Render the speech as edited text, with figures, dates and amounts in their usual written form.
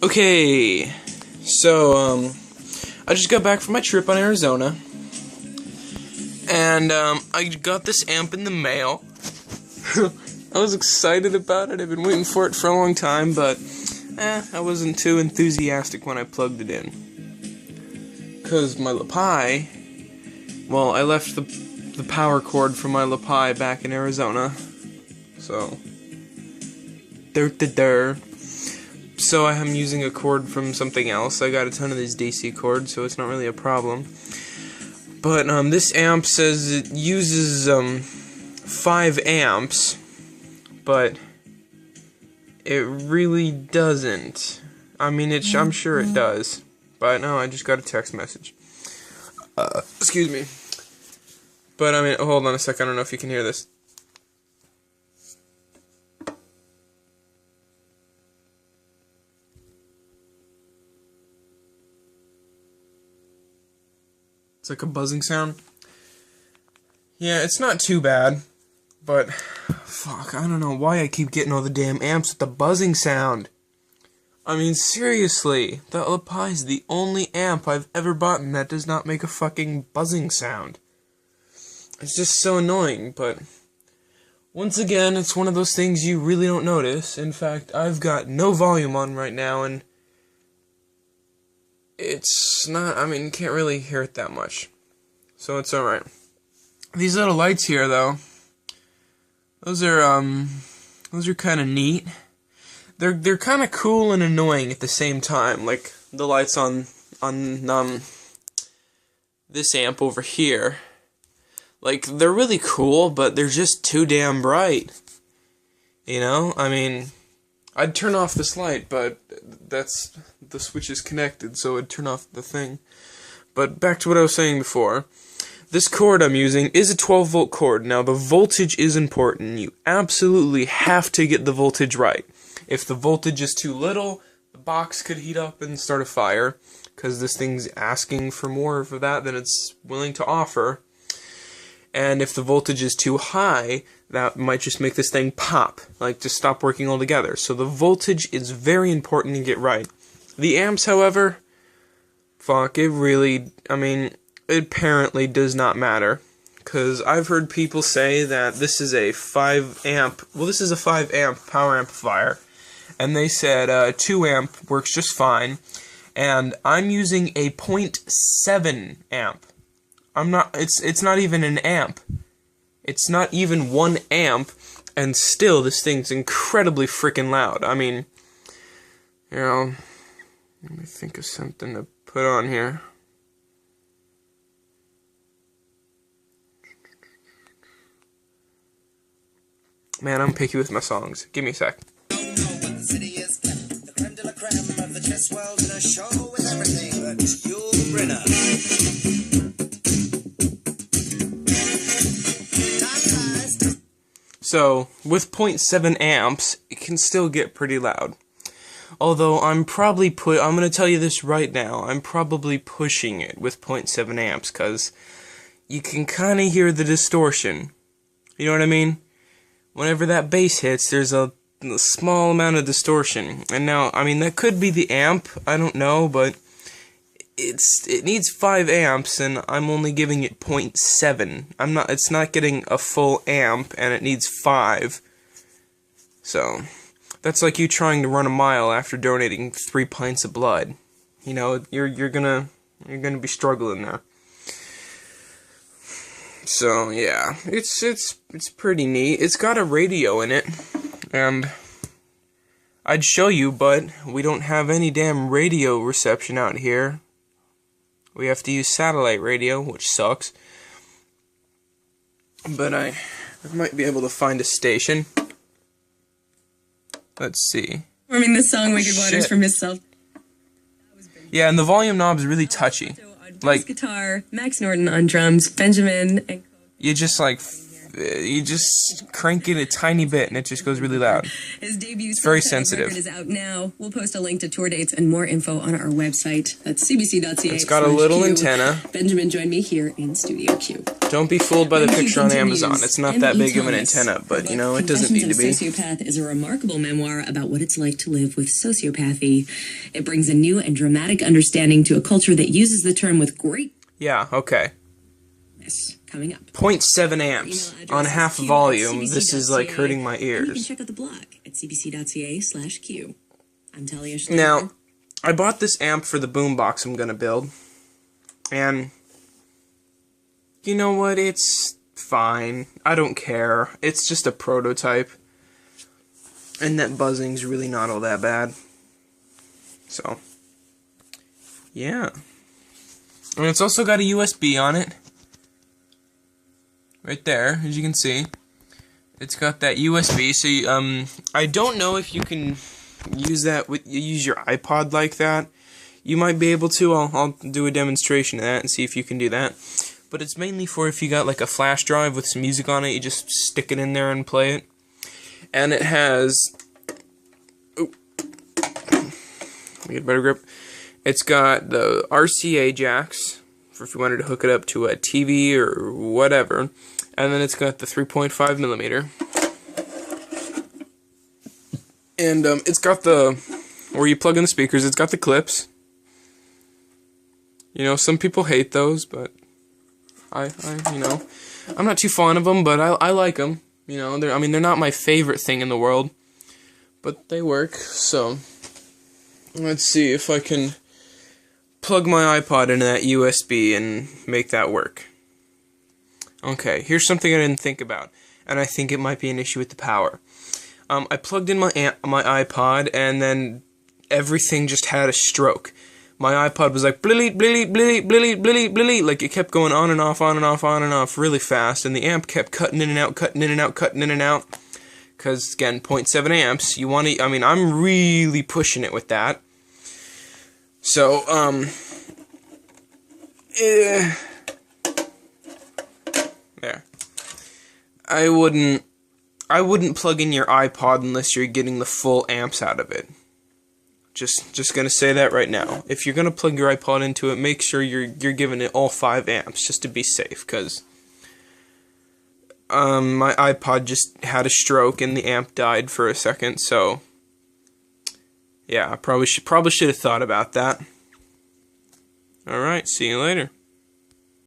Okay, so, I just got back from my trip on Arizona, and, I got this amp in the mail. I was excited about it. I've been waiting for it for a long time, but, I wasn't too enthusiastic when I plugged it in. Because my lapel, well, I left the power cord from my lapel back in Arizona, so, so I am using a cord from something else. I got a ton of these DC cords, so it's not really a problem. But this amp says it uses 5 amps, but it really doesn't. I mean, I'm sure it does, but no, I just got a text message. Excuse me. But I mean, hold on a sec. I don't know if you can hear this. It's like a buzzing sound. Yeah, it's not too bad, but fuck, I don't know why I keep getting all the damn amps with the buzzing sound. I mean, seriously, the lapel is the only amp I've ever bought that does not make a fucking buzzing sound. It's just so annoying, but once again, it's one of those things you really don't notice. In fact, I've got no volume on right now, and it's not, I mean, you can't really hear it that much. So it's alright. These little lights here, though, those are kind of neat. They're kind of cool and annoying at the same time. Like the lights on this amp over here. Like, they're really cool, but they're just too damn bright. You know? I mean, I'd turn off this light, but the switch is connected, so it'd turn off the thing. But back to what I was saying before. This cord I'm using is a 12-volt cord. Now, the voltage is important. You absolutely have to get the voltage right. If the voltage is too little, the box could heat up and start a fire, because this thing's asking for more for that than it's willing to offer. And if the voltage is too high, that might just make this thing pop, like just stop working altogether. So the voltage is very important to get right. The amps, however, fuck, it really, I mean, it apparently does not matter. Because I've heard people say that this is a 5 amp, well, this is a 5 amp power amplifier. And they said 2 amp works just fine. And I'm using a 0.7 amp. It's not even an amp. It's not even 1 amp, and still this thing's incredibly freaking loud. I mean, you know, let me think of something to put on here. Man, I'm picky with my songs. Give me a sec. So, with 0.7 amps, it can still get pretty loud. Although, I'm gonna tell you this right now, I'm probably pushing it with 0.7 amps, because you can kinda hear the distortion. You know what I mean? Whenever that bass hits, there's a small amount of distortion. And now, I mean, that could be the amp, I don't know, but it needs 5 amps, and I'm only giving it 0.7. It's not getting a full amp, and it needs 5. So, that's like you trying to run a mile after donating 3 pints of blood. You know, you're gonna be struggling there. So, yeah, it's pretty neat. It's got a radio in it, and I'd show you, but we don't have any damn radio reception out here. We have to use satellite radio, which sucks. But I might be able to find a station. Let's see. Performing the song Wicked Waters from himself. Yeah, and the volume knob's really touchy. Like guitar, Max Norton on drums, Benjamin and you just like You just crank it a tiny bit and it just goes really loud. His debut It's very self-titled sensitive. record is out now. We'll post a link to tour dates and more info on our website. That's cbc.ca. It's got a little antenna. Benjamin joined me here in Studio Q. Don't be fooled by the When Q picture on continues, Amazon. It's not that big of an Thomas, antenna, but you her know, book, it doesn't need to be. Confessions of a Sociopath is a remarkable memoir about what it's like to live with sociopathy. It brings a new and dramatic understanding to a culture that uses the term with great Yeah, okay. coming up. 0.7 amps on half volume. This is like hurting my And you can ears. check out the blog at cbc.ca/Q. I'm Talia Schleifer. Now, I bought this amp for the boombox I'm gonna build, and you know what? It's fine. I don't care. It's just a prototype, and that buzzing's really not all that bad. So, yeah. And it's also got a USB on it. Right there, as you can see. It's got that USB, so you, I don't know if you can use that with use your iPod like that. You might be able to. I'll do a demonstration of that and see if you can do that. But it's mainly for if you got like a flash drive with some music on it, you just stick it in there and play it. And it has, let me get a better grip. It's got the RCA jacks for if you wanted to hook it up to a TV or whatever. And then it's got the 3.5 millimeter. And it's got the, where you plug in the speakers, it's got the clips. You know, some people hate those, but you know, I'm not too fond of them, but I like them. You know, they're not my favorite thing in the world, but they work. So, let's see if I can plug my iPod into that USB and make that work. Okay, here's something I didn't think about, and I think it might be an issue with the power. I plugged in my iPod, and then everything just had a stroke. My iPod was like bleep, bleep, bleep, bleep, bleep, bleep, like it kept going on and off, on and off, on and off really fast, and the amp kept cutting in and out, cutting in and out, cutting in and out. Because again, 0.7 amps. You want to? I mean, I'm really pushing it with that. So, there. I wouldn't plug in your iPod unless you're getting the full amps out of it. Just gonna say that right now. If you're gonna plug your iPod into it, make sure you're giving it all 5 amps just to be safe. Cause my iPod just had a stroke and the amp died for a second. So yeah, I probably should have thought about that. All right, see you later.